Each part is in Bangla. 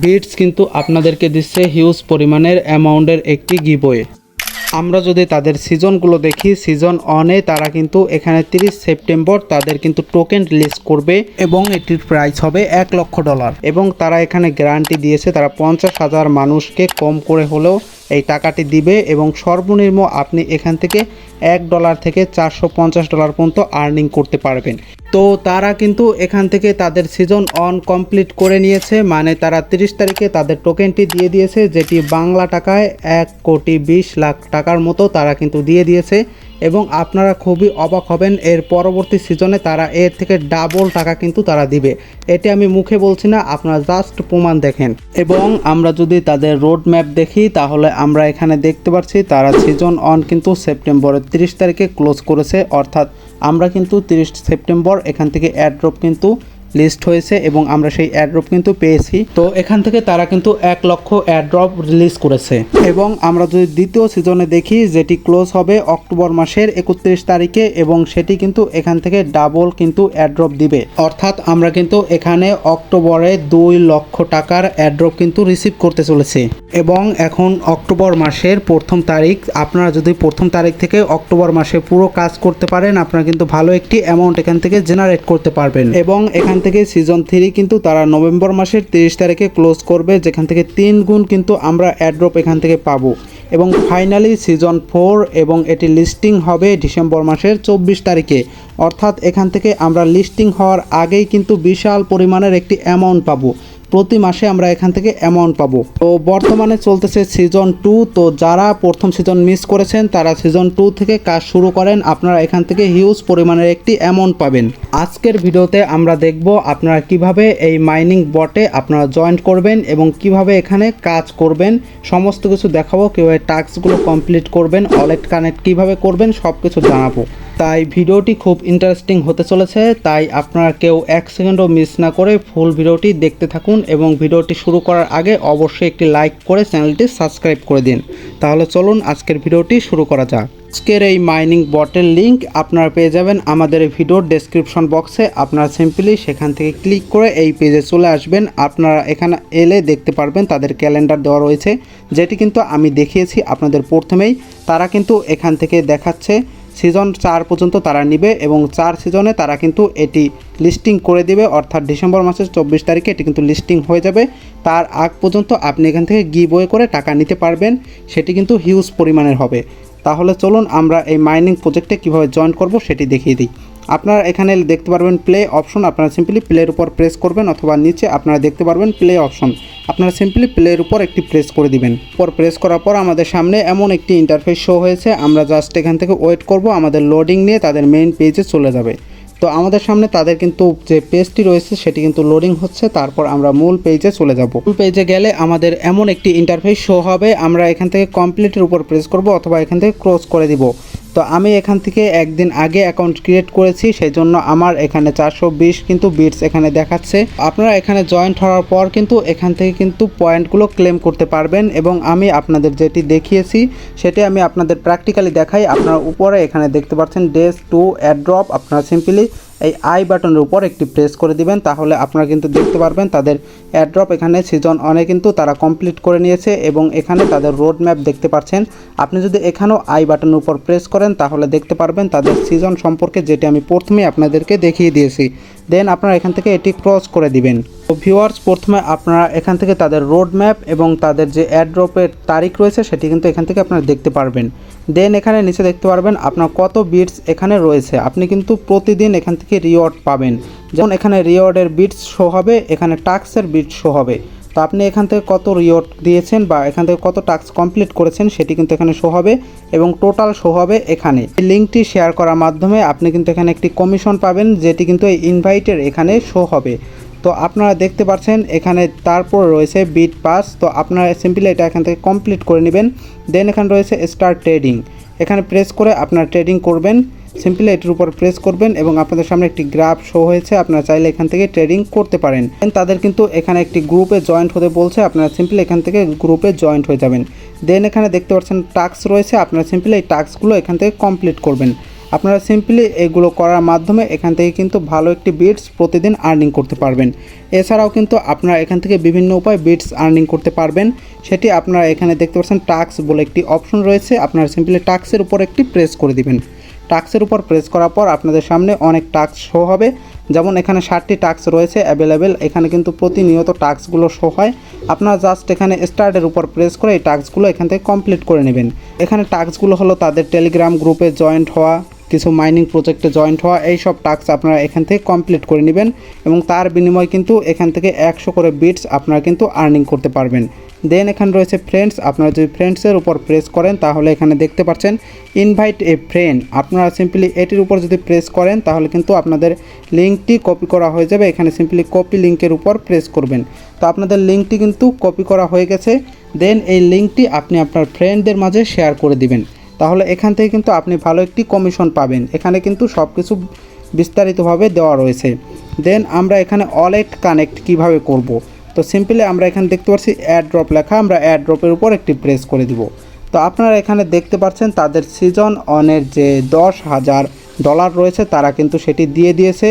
বিটস কিন্তু আপনাদেরকে দিচ্ছে হিউজ পরিমাণের অ্যামাউন্টের একটি গিভওয়ে। আমরা যদি তাদের সিজনগুলো দেখি, সিজন 1-এ তারা কিন্তু এখানে 30 সেপ্টেম্বর তাদের কিন্তু টোকেন রিলিজ করবে এবং এটির প্রাইস হবে $1,00,000 এবং তারা এখানে গ্যারান্টি দিয়েছে তারা 50,000 মানুষকে কম করে হলেও এই টাকাটি দিবে এবং সর্বনিম্ন আপনি এখান থেকে $1 থেকে $450 পর্যন্ত আর্নিং করতে পারবেন। তো তারা কিন্তু এখান থেকে তাদের সিজন 1 কমপ্লিট করে নিয়েছে, মানে তারা 30 তারিখে তাদের টোকেনটি দিয়ে দিয়েছে, যেটি বাংলা টাকায় 1,20,00,000 টাকার মতো তারা কিন্তু দিয়ে দিয়েছে। এবং আপনারা খুবই অবাক হবেন, এর পরবর্তী সিজনে তারা এর থেকে ডাবল টাকা কিন্তু তারা দিবে। এটি আমি মুখে বলছি না, আপনারা জাস্ট প্রমাণ দেখেন। এবং আমরা যদি তাদের রোড ম্যাপ দেখি তাহলে আমরা এখানে দেখতে পাচ্ছি তারা সিজন 1 কিন্তু সেপ্টেম্বরের 30 তারিখে ক্লোজ করেছে, অর্থাৎ আমরা কিন্তু 30 সেপ্টেম্বর এখান থেকে অ্যাড্রপ কিন্তু লিস্ট হয়েছে এবং আমরা সেই অ্যাড্রপ কিন্তু পেয়েছি। তো এখান থেকে তারা কিন্তু 1,00,000 অ্যাড্রপ রিলিজ করেছে। এবং আমরা যদি দ্বিতীয় সিজনে দেখি, যেটি ক্লোজ হবে অক্টোবর মাসের 31 তারিখে এবং সেটি কিন্তু এখান থেকে ডাবল কিন্তু অ্যাড্রপ দিবে, অর্থাৎ আমরা কিন্তু এখানে অক্টোবরে 2,00,000 টাকার অ্যাড্রপ কিন্তু রিসিভ করতে চলেছি। এবং এখন অক্টোবর মাসের 1ম তারিখ, আপনারা যদি 1ম তারিখ থেকে অক্টোবর মাসে পুরো কাজ করতে পারেন, আপনারা কিন্তু ভালো একটি অ্যামাউন্ট এখান থেকে জেনারেট করতে পারবেন। এবং এখান থেকে সিজন 3 কিন্তু তারা নভেম্বর মাসের 30 তারিখে ক্লোজ করবে, যেখান থেকে 3 গুণ কিন্তু আমরা অ্যাড্রপ এখান থেকে পাবো। এবং ফাইনালি সিজন 4 এবং এটি লিস্টিং হবে ডিসেম্বর মাসের 24 তারিখে, অর্থাৎ এখান থেকে আমরা লিস্টিং হওয়ার আগেই কিন্তু বিশাল পরিমাণের একটি অ্যামাউন্ট পাবো। প্রতি মাসে আমরা এখান থেকে অ্যামাউন্ট পাবো। তো বর্তমানে চলতেছে সিজন 2, তো যারা প্রথম সিজন মিস করেছেন তারা সিজন 2 থেকে কাজ শুরু করেন, আপনারা এখান থেকে হিউজ পরিমাণের একটি অ্যামাউন্ট পাবেন। আজকের ভিডিওতে আমরা দেখব আপনারা কিভাবে এই মাইনিং বটে আপনারা জয়েন করবেন এবং কিভাবে এখানে কাজ করবেন, সমস্ত কিছু দেখাবো। কীভাবে টাস্কগুলো কমপ্লিট করবেন, ওয়ালেট কানেক্ট কিভাবে করবেন, সব কিছু জানাবো। তাই ভিডিওটি খুব ইন্টারেস্টিং হতে চলেছে, তাই আপনারা কেউ 1 সেকেন্ডও মিস না করে ফুল ভিডিওটি দেখতে থাকুন এবং ভিডিওটি শুরু করার আগে অবশ্যই একটি লাইক করে চ্যানেলটি সাবস্ক্রাইব করে দিন। তাহলে চলুন আজকের ভিডিওটি শুরু করা যাক। আজকের এই মাইনিং বটের লিঙ্ক আপনারা পেয়ে যাবেন আমাদের এই ভিডিওর ডেসক্রিপশন বক্সে। আপনারা সিম্পলি সেখান থেকে ক্লিক করে এই পেজে চলে আসবেন। আপনারা এখানে এলে দেখতে পারবেন তাদের ক্যালেন্ডার দেওয়া রয়েছে, যেটি কিন্তু আমি দেখিয়েছি আপনাদের প্রথমেই। তারা কিন্তু এখান থেকে দেখাচ্ছে সিজন 4 পর্যন্ত তারা নিবে এবং 4 সিজনে তারা কিন্তু এটি লিস্টিং করে দিবে, অর্থাৎ ডিসেম্বর মাসের 24 তারিখে এটি কিন্তু লিস্টিং হয়ে যাবে। তার আগ পর্যন্ত আপনি এখান থেকে গিভওয়ে করে টাকা নিতে পারবেন, সেটি কিন্তু হিউজ পরিমাণের হবে। তাহলে চলুন আমরা এই মাইনিং প্রজেক্টে কীভাবে জয়েন করব সেটি দেখিয়ে দিই। আপনারা এখানে দেখতে পারবেন প্লে অপশন, আপনারা সিম্পলি প্লের উপর প্রেস করবেন, অথবা নিচে আপনারা দেখতে পারবেন প্লে অপশন, আপনারা সিম্পলি প্লের উপর একটি প্রেস করে দিবেন। পর প্রেস করার পর আমাদের সামনে এমন একটি ইন্টারফেস শো হয়েছে, আমরা জাস্ট এখান থেকে ওয়েট করব, আমাদের লোডিং নিয়ে তাদের মেইন পেজে চলে যাবে। তো আমাদের সামনে তাদের কিন্তু যে পেজটি রয়েছে সেটি কিন্তু লোডিং হচ্ছে, তারপর আমরা মূল পেজে চলে যাব। মূল পেজে গেলে আমাদের এমন একটি ইন্টারফেস শো হবে, আমরা এখান থেকে কমপ্লিটের উপর প্রেস করব অথবা এখান থেকে ক্লোজ করে দিব। তো আমি এখান থেকে একদিন আগে অ্যাকাউন্ট ক্রিয়েট করেছি, সেই জন্য আমার এখানে 420 কিন্তু বিটস এখানে দেখাচ্ছে। আপনারা এখানে জয়েন্ট হওয়ার পর কিন্তু এখান থেকে কিন্তু পয়েন্টগুলো ক্লেম করতে পারবেন এবং আমি আপনাদের যেটি দেখিয়েছি সেটি আমি আপনাদের প্র্যাকটিক্যালি দেখাই। আপনারা উপরে এখানে দেখতে পাচ্ছেন ডেজ টু অ্যাড্রপ, আপনারা সিম্পলি এই আই বাটনের উপর একটি প্রেস করে দিবেন, তাহলে আপনারা কিন্তু দেখতে পারবেন তাদের অ্যাড্রপ এখানে সিজন 1 কিন্তু তারা কমপ্লিট করে নিয়েছে এবং এখানে তাদের রোড ম্যাপ দেখতে পাচ্ছেন। আপনি যদি এখানেও আই বাটনের উপর প্রেস করেন তাহলে দেখতে পারবেন তাদের সিজন সম্পর্কে, যেটি আমি প্রথমেই আপনাদেরকে দেখিয়ে দিয়েছি। দেন আপনারা এখান থেকে এটি ক্রস করে দিবেন। তো ভিউয়ার্স, প্রথমে আপনারা এখান থেকে তাদের রোড ম্যাপ এবং তাদের যে অ্যাড্রপের তারিখ রয়েছে সেটি কিন্তু এখান থেকে আপনারা দেখতে পারবেন। দেন এখানে নিচে দেখতে পারবেন আপনার কত বিটস এখানে রয়েছে। আপনি কিন্তু প্রতিদিন এখান থেকে রিওয়ার্ড পাবেন, যেমন এখানে রিওয়ার্ডের বিটস শো হবে, এখানে টাস্কের বিটস শো হবে। তো আপনি এখান থেকে কত রিওয়ার্ড দিয়েছেন বা এখান থেকে কত টাস্ক কমপ্লিট করেছেন সেটি কিন্তু এখানে শো হবে এবং টোটাল শো হবে এখানে। এই লিঙ্কটি শেয়ার করার মাধ্যমে আপনি কিন্তু এখানে একটি কমিশন পাবেন, যেটি কিন্তু এই ইনভাইটের এখানে শো হবে। তো আপনারা দেখতে পাচ্ছেন এখানে তারপর রয়েছে বিট পাস, তো আপনারা সিম্পলি এটা এখান থেকে কমপ্লিট করে নেবেন। দেন এখানে রয়েছে স্টার্ট ট্রেডিং, এখানে প্রেস করে আপনারা ট্রেডিং করবেন। সিম্পলি এটির উপর প্রেস করবেন এবং আপনাদের সামনে একটি গ্রাফ শো হয়েছে, আপনারা চাইলে এখান থেকে ট্রেডিং করতে পারেন। তাদের কিন্তু এখানে একটি গ্রুপে জয়েন্ট হতে বলছে, আপনারা সিম্পলি এখান থেকে গ্রুপে জয়েন্ট হয়ে যাবেন। দেন এখানে দেখতে পাচ্ছেন টাস্ক রয়েছে, আপনারা সিম্পলি এই টাস্কগুলো এখান থেকে কমপ্লিট করবেন। আপনারা সিম্পলি এগুলো করার মাধ্যমে এখান থেকে কিন্তু ভালো একটি বিটস প্রতিদিন আর্নিং করতে পারবেন। এছাড়াও কিন্তু আপনারা এখান থেকে বিভিন্ন উপায়ে বিটস আর্নিং করতে পারবেন। সেটি আপনারা এখানে দেখতে পাচ্ছেন টাস্ক বলে একটি অপশন রয়েছে, আপনারা সিম্পলি টাস্কের উপর একটি প্রেস করে দিবেন। টাস্কের উপর প্রেস করার পর আপনাদের সামনে অনেক টাস্ক শো হবে। যেমন এখানে 60টি টাস্ক রয়েছে অ্যাভেলেবেল, এখানে কিন্তু প্রতিনিয়ত টাস্কগুলো শো হয়। আপনারা জাস্ট এখানে স্টার্টের উপর প্রেস করে এই টাস্কগুলো এখান থেকে কমপ্লিট করে নেবেন। এখানে টাস্কগুলো হলো তাদের টেলিগ্রাম গ্রুপে জয়েন্ট হওয়া, কিছু মাইনিং প্রজেক্টে জয়েন্ট হওয়া, এই সব টাস্ক আপনারা এখান থেকে কমপ্লিট করে নেবেন এবং তার বিনিময়ে কিন্তু এখান থেকে 100 করে বিটস আপনারা কিন্তু আর্নিং করতে পারবেন। দেন এখানে রয়েছে ফ্রেন্ডস, আপনারা যদি ফ্রেন্ডসের উপর প্রেস করেন তাহলে এখানে দেখতে পাচ্ছেন ইনভাইট এ ফ্রেন্ড। আপনারা সিম্পলি এটির উপর যদি প্রেস করেন তাহলে কিন্তু আপনাদের লিঙ্কটি কপি করা হয়ে যাবে। এখানে সিম্পলি কপি লিঙ্কের উপর প্রেস করবেন। তো আপনাদের লিঙ্কটি কিন্তু কপি করা হয়ে গেছে। দেন এই লিঙ্কটি আপনি আপনার ফ্রেন্ডদের মাঝে শেয়ার করে দিবেন, তাহলে এখান থেকে কিন্তু আপনি ভালো একটি কমিশন পাবেন। এখানে কিন্তু সব কিছু বিস্তারিতভাবে দেওয়া রয়েছে। দেন আমরা এখানে ওয়ালেট কানেক্ট কিভাবে করব, তো সিম্পলি আমরা এখানে দেখতে পাচ্ছি অ্যাড ড্রপ লেখা, আমরা অ্যাড ড্রপের উপর একটি প্রেস করে দিব। তো আপনারা এখানে দেখতে পাচ্ছেন তাদের সিজন অনের যে $10,000 রয়েছে তারা কিন্তু সেটি দিয়ে দিয়েছে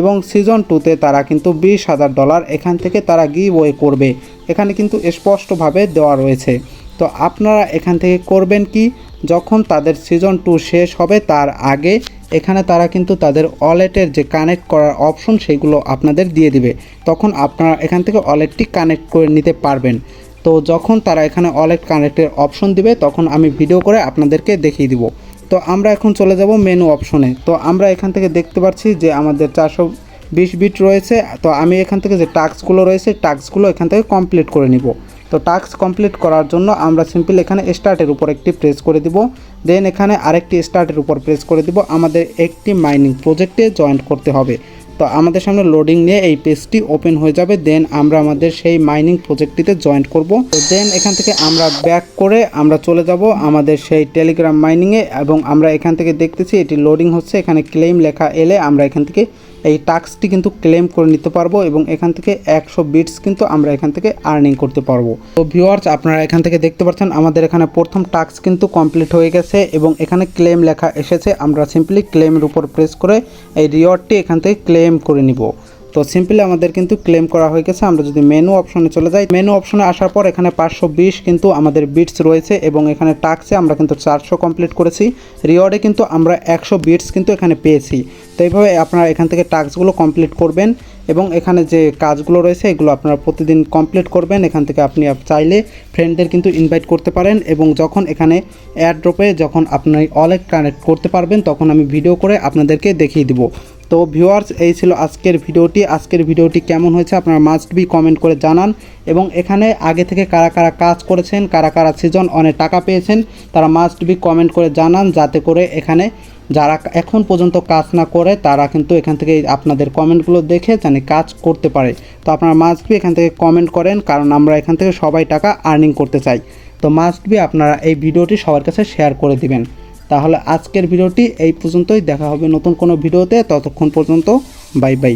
এবং সিজন 2তে তারা কিন্তু $20,000 এখান থেকে তারা গিভওয়ে করবে, এখানে কিন্তু স্পষ্টভাবে দেওয়া রয়েছে। তো আপনারা এখান থেকে করবেন কি, যখন তাদের সিজন 2 শেষ হবে তার আগে এখানে তারা কিন্তু তাদের ওয়ালেটের যে কানেক্ট করার অপশন সেইগুলো আপনাদের দিয়ে দিবে, তখন আপনারা এখান থেকে ওয়ালেটটি কানেক্ট করে নিতে পারবেন। তো যখন তারা এখানে ওয়ালেট কানেক্টের অপশন দিবে তখন আমি ভিডিও করে আপনাদেরকে দেখিয়ে দিব। তো আমরা এখন চলে যাব মেনু অপশনে। তো আমরা এখান থেকে দেখতে পাচ্ছি যে আমাদের 420 বিট রয়েছে। তো আমি এখান থেকে যে টাস্কগুলো রয়েছে টাস্কগুলো এখান থেকে কমপ্লিট করে নিব। তো টাস্ক কমপ্লিট করার জন্য আমরা সিম্পল এখানে স্টার্টের উপর একটি প্রেস করে দিব। দেন এখানে আরেকটি স্টার্টের উপর প্রেস করে দিব। আমাদের একটি মাইনিং প্রজেক্টে জয়েন করতে হবে। তো আমাদের সামনে লোডিং নিয়ে এই পেজটি ওপেন হয়ে যাবে। দেন আমরা আমাদের সেই মাইনিং প্রজেক্টটিতে জয়েন করব। তো দেন এখান থেকে আমরা ব্যাক করে আমরা চলে যাব আমাদের সেই টেলিগ্রাম মাইনিংয়ে এবং আমরা এখান থেকে দেখতেছি এটি লোডিং হচ্ছে। এখানে ক্লেম লেখা এলে আমরা এখান থেকে এই টাস্কটি কিন্তু ক্লেম করে নিতে পারবো এবং এখান থেকে 100 বিটস কিন্তু আমরা এখান থেকে আর্নিং করতে পারবো। তো ভিউয়ার্স আপনারা এখান থেকে দেখতে পাচ্ছেন আমাদের এখানে প্রথম টাস্ক কিন্তু কমপ্লিট হয়ে গেছে এবং এখানে ক্লেম লেখা এসেছে। আমরা সিম্পলি ক্লেমের উপর প্রেস করে এই রিওয়ার্ডটি এখান থেকে ক্লেম করে নিব। তো সিম্পলি আমাদের কিন্তু ক্লেম করা হয়ে গেছে। আমরা যদি মেনু অপশনে চলে যাই, মেনু অপশনে আসার পর এখানে 520 কিন্তু আমাদের বিটস রয়েছে এবং এখানে টাস্কে আমরা কিন্তু 400 কমপ্লিট করেছি। রিওয়ার্ডে কিন্তু আমরা 100 বিটস কিন্তু এখানে পেয়েছি। তো এইভাবে আপনারা এখান থেকে টাস্কগুলো কমপ্লিট করবেন এবং এখানে যে কাজগুলো রয়েছে এগুলো আপনারা প্রতিদিন কমপ্লিট করবেন। এখান থেকে আপনি চাইলে ফ্রেন্ডদের কিন্তু ইনভাইট করতে পারেন এবং যখন এখানে অ্যাড ড্রপে যখন আপনি ওয়ালেট কানেক্ট করতে পারবেন তখন আমি ভিডিও করে আপনাদেরকে দেখিয়ে দিব। তো ভিউয়ার্স এই ছিল আজকের ভিডিওটি। আজকের ভিডিওটি কেমন হয়েছে আপনারা মাস্ট বি কমেন্ট করে জানান এবং এখানে আগে থেকে কারা কারা কাজ করেছেন, কারা কারা সিজন অনেক টাকা পেয়েছেন তারা মাস্ট বি কমেন্ট করে জানান, যাতে করে এখানে যারা এখন পর্যন্ত কাজ না করে তারা কিন্তু এখান থেকে আপনাদের কমেন্টগুলো দেখে জানি কাজ করতে পারে। তো আপনারা মাস্ট বি এখান থেকে কমেন্ট করেন, কারণ আমরা এখান থেকে সবাই টাকা আর্নিং করতে চাই। তো মাস্ট বি আপনারা এই ভিডিওটি সবার কাছে শেয়ার করে দিবেন। তাহলে আজকের ভিডিওটি এই পর্যন্তই, দেখা হবে নতুন কোনো ভিডিওতে। ততক্ষণ পর্যন্ত বাই বাই।